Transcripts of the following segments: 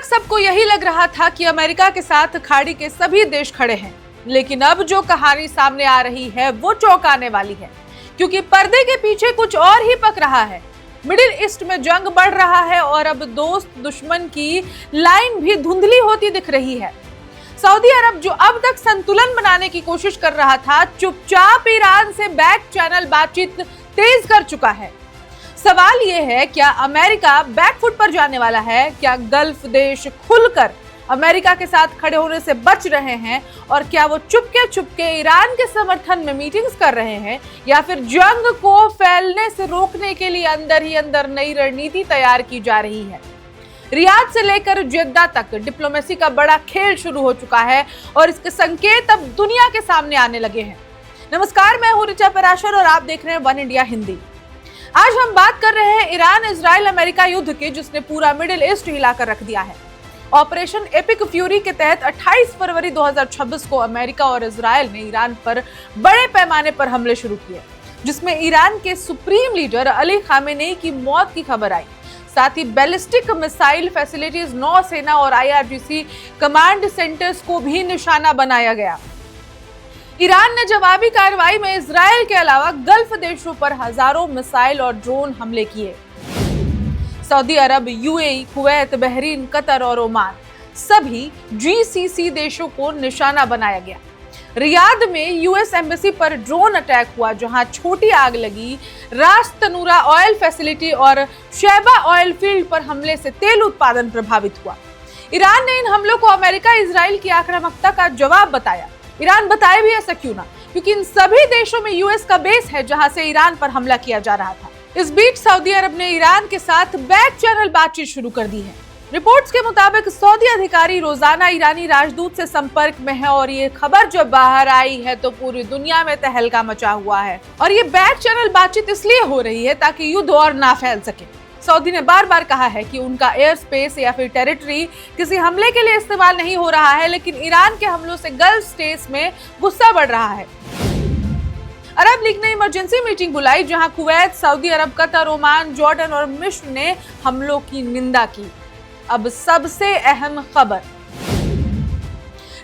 सबको यही लग रहा था कि अमेरिका के साथ खाड़ी के सभी देश खड़े हैं, लेकिन अब जो कहानी सामने आ रही है वो चौंकाने वाली है, क्योंकि पर्दे के पीछे कुछ और ही पक रहा है। मिडिल ईस्ट में जंग बढ़ रहा है और अब दोस्त दुश्मन की लाइन भी धुंधली होती दिख रही है। सऊदी अरब, जो अब तक संतुलन बनाने की कोशिश कर रहा था, चुपचाप ईरान से बैक चैनल बातचीत तेज कर चुका है। सवाल यह है, क्या अमेरिका बैकफुट पर जाने वाला है? क्या गल्फ देश खुलकर अमेरिका के साथ खड़े होने से बच रहे हैं? और क्या वो चुपके ईरान के समर्थन में मीटिंग्स कर रहे हैं, या फिर जंग को फैलने से रोकने के लिए अंदर ही अंदर नई रणनीति तैयार की जा रही है? रियाद से लेकर जेद्दा तक डिप्लोमेसी का बड़ा खेल शुरू हो चुका है और इसके संकेत अब दुनिया के सामने आने लगे हैं। नमस्कार, मैं हूं ऋचा पराशर और आप देख रहे हैं वन इंडिया हिंदी। आज हम बात कर रहे हैं ईरान इजराइल अमेरिका युद्ध की, जिसने पूरा मिडिल ईस्ट हिलाकर रख दिया है। ऑपरेशन एपिक फ्यूरी के तहत 28 फरवरी 2026 को अमेरिका और इजराइल ने ईरान पर बड़े पैमाने पर हमले शुरू किए, जिसमें ईरान के सुप्रीम लीडर अली खामेनेई की मौत की खबर आई। साथ ही बैलिस्टिक मिसाइल फैसिलिटीज, नौसेना और IRGC कमांड सेंटर्स को भी निशाना बनाया गया। ईरान ने जवाबी कार्रवाई में इजराइल के अलावा गल्फ देशों पर हजारों मिसाइल और ड्रोन हमले किए। सऊदी अरब, UAE, कुवैत, बहरीन, कतर और ओमान सभी GCC देशों को निशाना बनाया गया। रियाद में US एम्बेसी पर ड्रोन अटैक हुआ, जहां छोटी आग लगी। रास तनूरा ऑयल फैसिलिटी और शैबा ऑयल फील्ड पर हमले से तेल उत्पादन प्रभावित हुआ। ईरान ने इन हमलों को अमेरिका इजराइल की आक्रामकता का जवाब बताया। ईरान बताए भी ऐसा क्यों ना, क्योंकि इन सभी देशों में US का बेस है, जहां से ईरान पर हमला किया जा रहा था। इस बीच सऊदी अरब ने ईरान के साथ बैक चैनल बातचीत शुरू कर दी है। रिपोर्ट्स के मुताबिक सऊदी अधिकारी रोजाना ईरानी राजदूत से संपर्क में है और ये खबर जब बाहर आई है तो पूरी दुनिया में तहलका मचा हुआ है। और ये बैक चैनल बातचीत इसलिए हो रही है ताकि युद्ध और ना फैल सके। सऊदी ने बार बार कहा है कि उनका एयर स्पेस या फिर टेरिटरी किसी हमले के लिए इस्तेमाल नहीं हो रहा है, लेकिन ईरान के हमलों से गल्फ स्टेट्स में गुस्सा बढ़ रहा है। अरब लीग ने इमरजेंसी मीटिंग बुलाई, जहां कुवैत, सऊदी अरब, कतर, ओमान, जॉर्डन और मिस्र ने हमलों की निंदा की। अब सबसे अहम खबर,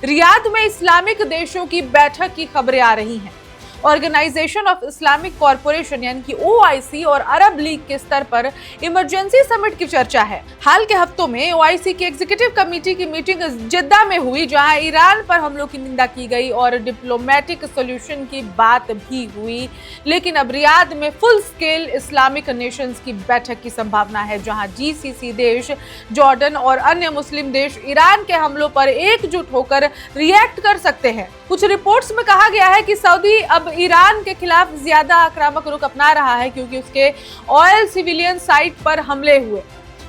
रियाद में इस्लामिक देशों की बैठक की खबरें आ रही हैं। ऑर्गेनाइजेशन ऑफ इस्लामिक कॉरपोरेशन यानी कि OIC और अरब लीग के स्तर पर इमरजेंसी समिट की चर्चा है। हाल के हफ्तों में OIC की एग्जीक्यूटिव कमेटी की मीटिंग जेद्दा में हुई, जहां ईरान पर हमलों की निंदा की गई और डिप्लोमेटिक सॉल्यूशन की बात भी हुई। लेकिन अब रियाद में फुल स्केल इस्लामिक नेशंस की बैठक की संभावना है, जहां GCC देश, जॉर्डन और अन्य मुस्लिम देश ईरान के हमलों पर एकजुट होकर रिएक्ट कर सकते हैं। कुछ रिपोर्ट्स में कहा गया है कि सऊदी अब ईरान के खिलाफ ज्यादा आक्रामक रुख अपना रहा है, क्योंकि उसके ऑयल सिविलियन साइट पर हमले हुए।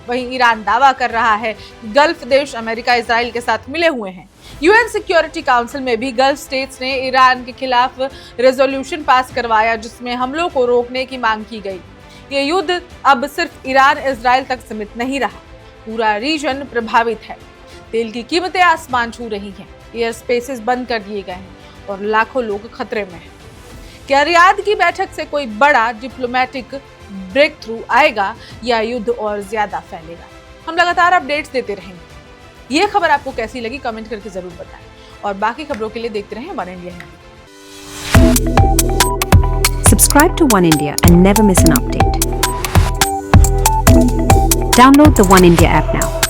वहीं ईरान दावा कर रहा है कि गल्फ देश अमेरिका इजराइल के साथ मिले हुए हैं। UN सिक्योरिटी काउंसिल में भी गल्फ स्टेट्स ने ईरान के खिलाफ रेजोल्यूशन पास करवाया, जिसमें हमलों को रोकने की मांग की गई। ये युद्ध अब सिर्फ ईरान इजराइल तक सीमित नहीं रहा, पूरा रीजन प्रभावित है। तेल की कीमतें आसमान छू रही हैं, एयर स्पेसेस बंद कर दिए गए हैं और लाखों लोग खतरे में हैं। क्या रियाद की बैठक से कोई बड़ा डिप्लोमेटिक ब्रेक थ्रू आएगा या युद्ध और ज्यादा फैलेगा? हम लगातार अपडेट्स देते रहेंगे। ये खबर आपको कैसी लगी कमेंट करके जरूर बताएं और बाकी खबरों के लिए देखते रहें one India Hindi. Subscribe to One India and never miss an update. Download the One India app now.